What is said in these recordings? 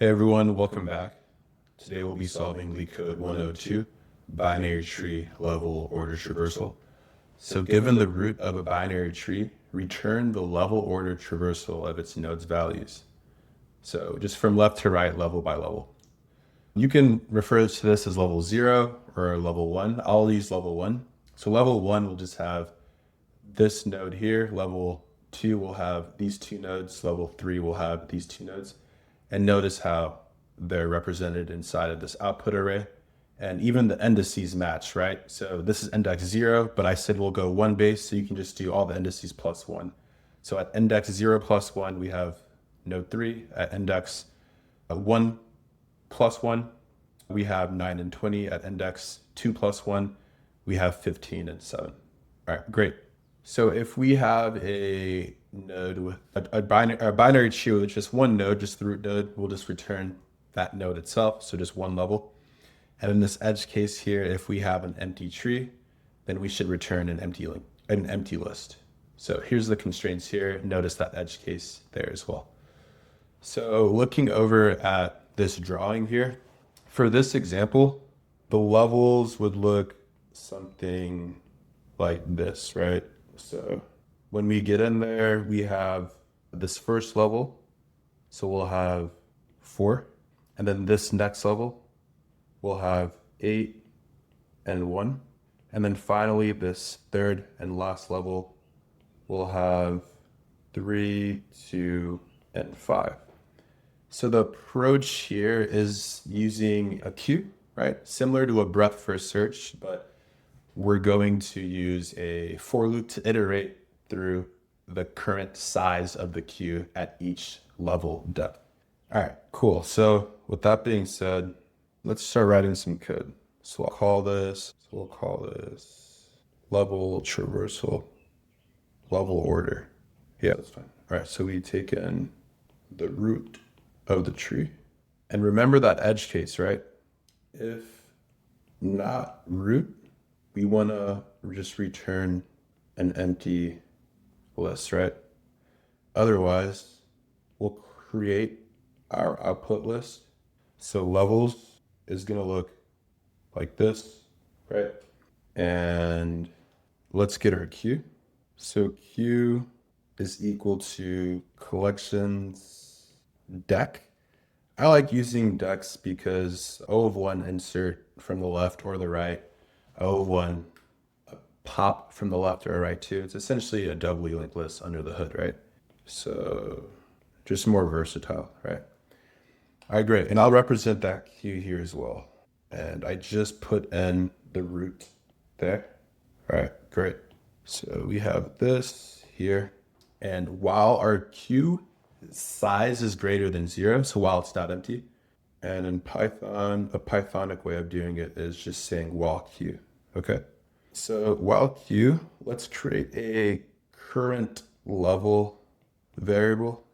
Hey everyone, welcome back. Today we'll be solving LeetCode 102, binary tree level order traversal. So given the root of a binary tree, return the level order traversal of its nodes values. So just from left to right, level by level. You can refer to this as level 0 or level 1. I'll use level 1. So level 1 will just have this node here. Level 2 will have these two nodes. Level 3 will have these two nodes. And notice how they're represented inside of this output array. And even the indices match, right? So this is index 0, but I said we'll go one base, so you can just do all the indices plus 1. So at index 0 plus 1, we have node 3. At index 1 plus 1, we have 9 and 20. At index 2 plus 1, we have 15 and 7. All right, great. So if we have a node with a binary tree with just one node, just the root node, we'll just return that node itself, so just one level. And in this edge case here, if we have an empty tree, then we should return an empty list. So here's the constraints here. Notice that edge case there as well. So looking over at this drawing here, for this example, the levels would look something like this, right? So when we get in there, we have this first level. So we'll have 4. And then this next level, we'll have 8 and 1. And then finally, this third and last level, we'll have 3, 2, and 5. So the approach here is using a queue, right? Similar to a breadth first search, but we're going to use a for loop to iterate through the current size of the queue at each level depth. All right, cool. So with that being said, let's start writing some code. So we'll call this level traversal, level order. Yeah, that's fine. All right, so we take in the root of the tree. And remember that edge case, right? If not root, we want to just return an empty list, right? Otherwise, we'll create our output list. So levels is going to look like this, right? And let's get our queue. So queue is equal to collections.deque. I like using deques because O of 1 insert from the left or the right, O of 1 pop from the left or right too. It's essentially a doubly linked list under the hood, right? So just more versatile, right? All right, great. And I'll represent that queue here as well. And I just put in the root there. All right, great. So we have this here. And while our queue size is greater than 0, so while it's not empty, and in Python, a Pythonic way of doing it is just saying while queue, okay? So while queue, let's create a current level variable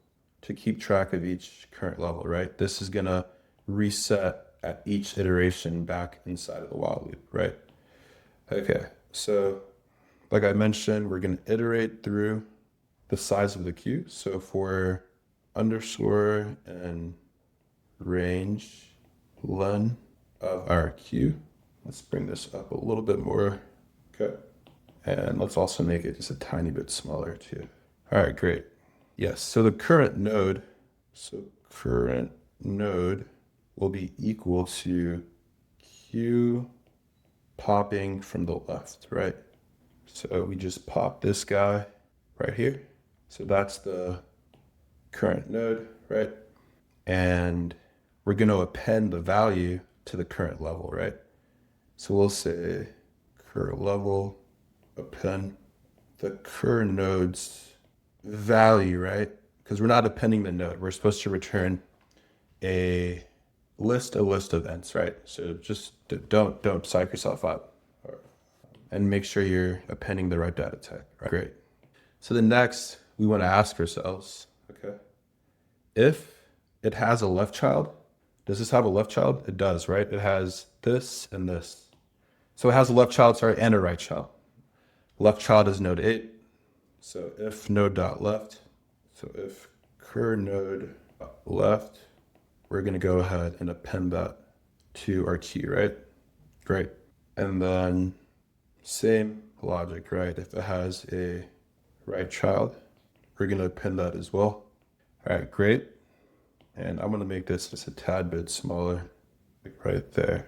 to keep track of each current level, right? This is gonna reset at each iteration back inside of the while loop, right? Okay, so like I mentioned, we're gonna iterate through the size of the queue. So for underscore and range len of our queue, let's bring this up a little bit more. Okay. And let's also make it just a tiny bit smaller too. All right, great. Yes, so the current node will be equal to queue popping from the left, right? So we just pop this guy right here. So that's the current node, right? And we're going to append the value to the current level, right? So we'll say current level append the current node's value, right? Because we're not appending the node. We're supposed to return a list of ints, right? So just don't psych yourself up and make sure you're appending the right data type. Right? Great. So the next, we want to ask ourselves, okay, if it has a left child, does this have a left child? It does, right? It has this and this. So it has a left child, sorry, and a right child. Left child is node 8. So if node.left, so if cur node left we're going to go ahead and append that to our queue, right? Great. And then same logic, right? If it has a right child, we're going to append that as well. All right, great. And I'm going to make this just a tad bit smaller, like right there.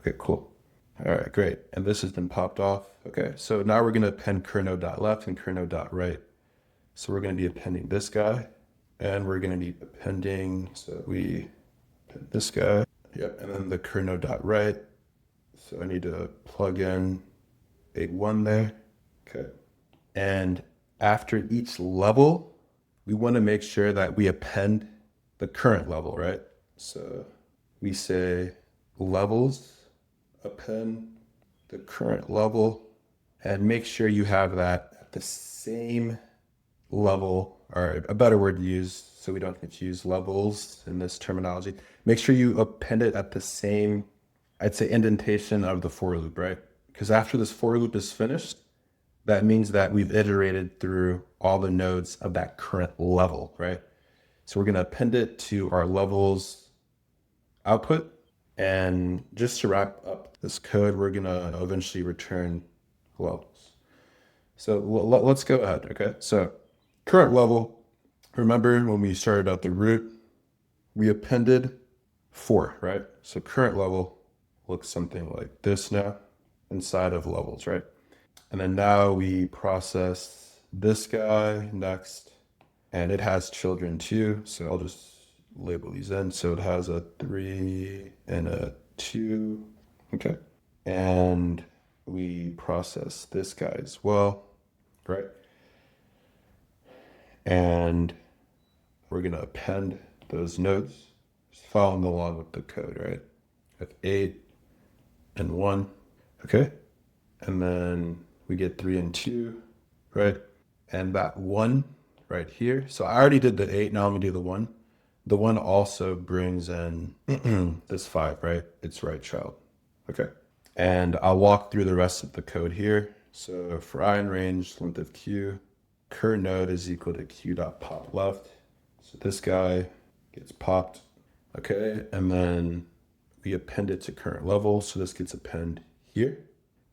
Okay, cool. All right, great. And this has been popped off. Okay, so now we're going to append kernode.left and kernode.right. So we're going to be appending this guy, and we're going to be appending, so we append this guy. Yep, and then the kernode.right. So I need to plug in a 1 there. Okay. And after each level, we want to make sure that we append the current level, right? So we say levels, append the current level, and make sure you have that at the same level, or a better word to use so we don't confuse levels in this terminology. Make sure you append it at the same, I'd say, indentation of the for loop, right? Because after this for loop is finished, that means that we've iterated through all the nodes of that current level, right? So we're going to append it to our levels output. And just to wrap up this code, we're going to eventually return levels. So let's go ahead, okay? So current level, remember when we started out the root, we appended 4, right? So current level looks something like this now inside of levels, right? And then now we process this guy next, and it has children too. So I'll just label these in. So it has a 3 and a 2, okay? And we process this guy as well, right? And we're gonna append those nodes, just following along with the code, right? At 8 and 1, okay? And then we get 3 and 2, right? And that 1 right here. So I already did the 8, now I'm gonna do the 1. The 1 also brings in this 5, right? It's right child, okay? And I'll walk through the rest of the code here. So for I in range, length of queue, cur node is equal to queue.pop left. So this guy gets popped, okay? And then we append it to current level. So this gets append here.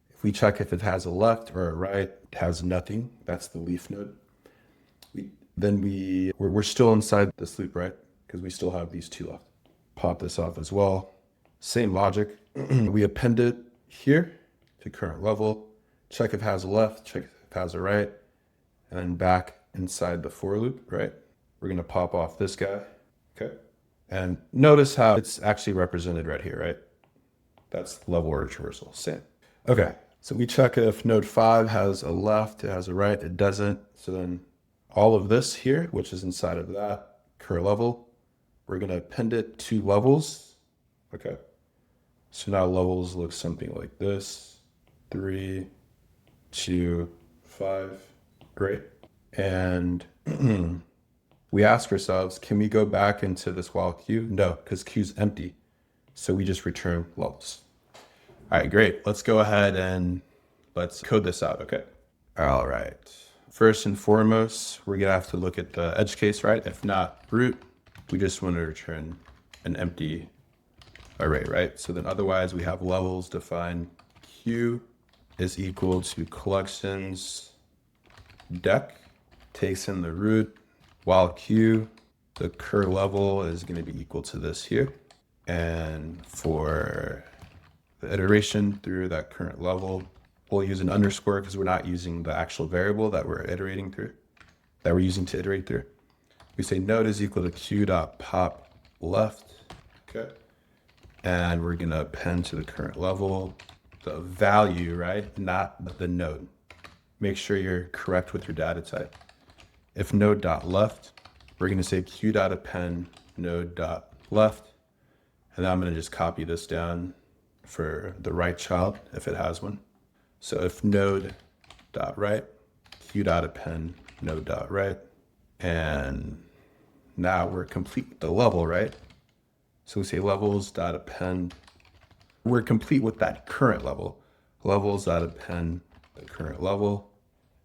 If we check if it has a left or a right, it has nothing. That's the leaf node. We're still inside this loop, right? Because we still have these 2 left. Pop this off as well. Same logic. We append it here to current level. Check if it has a left, check if it has a right, and then back inside the for loop, right? We're gonna pop off this guy, okay? And notice how it's actually represented right here, right? That's level order traversal, same. Okay, so we check if node 5 has a left, it has a right, it doesn't. So then all of this here, which is inside of that cur level, we're gonna append it to levels, okay? So now levels look something like this, 3, 2, 5, great. And we ask ourselves, can we go back into this while queue? No, because queue's empty. So we just return levels. All right, great. Let's go ahead and let's code this out, okay? All right. First and foremost, we're gonna have to look at the edge case, right? If not root, we just want to return an empty array, right? So then otherwise we have levels define queue is equal to collections.deque, takes in the root, while queue, the cur level is going to be equal to this here. And for the iteration through that current level, we'll use an underscore because we're not using the actual variable that we're iterating through, that we're using to iterate through. We say node is equal to queue.pop left, okay? And we're gonna append to the current level the value, right? Not the node. Make sure you're correct with your data type. If node.left, we're gonna say queue.append node.left. And then I'm gonna just copy this down for the right child if it has one. So if node.right, queue.append node.right. And now we're complete with the level, right? So we say levels.append. We're complete with that current level. Levels.append the current level.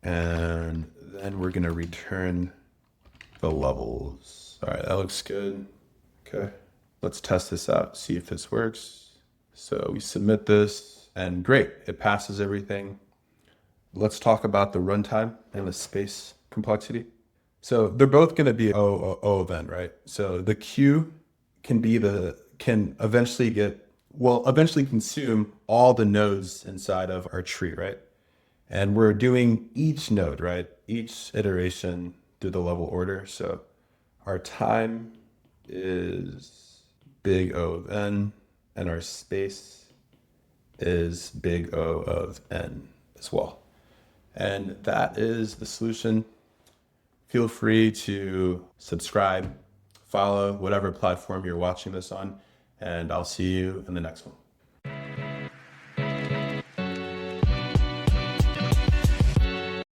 And then we're gonna return the levels. All right, that looks good. Okay, let's test this out, see if this works. So we submit this and great, it passes everything. Let's talk about the runtime and the space complexity. So they're both going to be O event, right? So the queue can eventually consume all the nodes inside of our tree, right? And we're doing each node, right? Each iteration through the level order. So our time is big O of n, and our space is big O of n as well. And that is the solution. Feel free to subscribe, follow whatever platform you're watching this on, and I'll see you in the next one.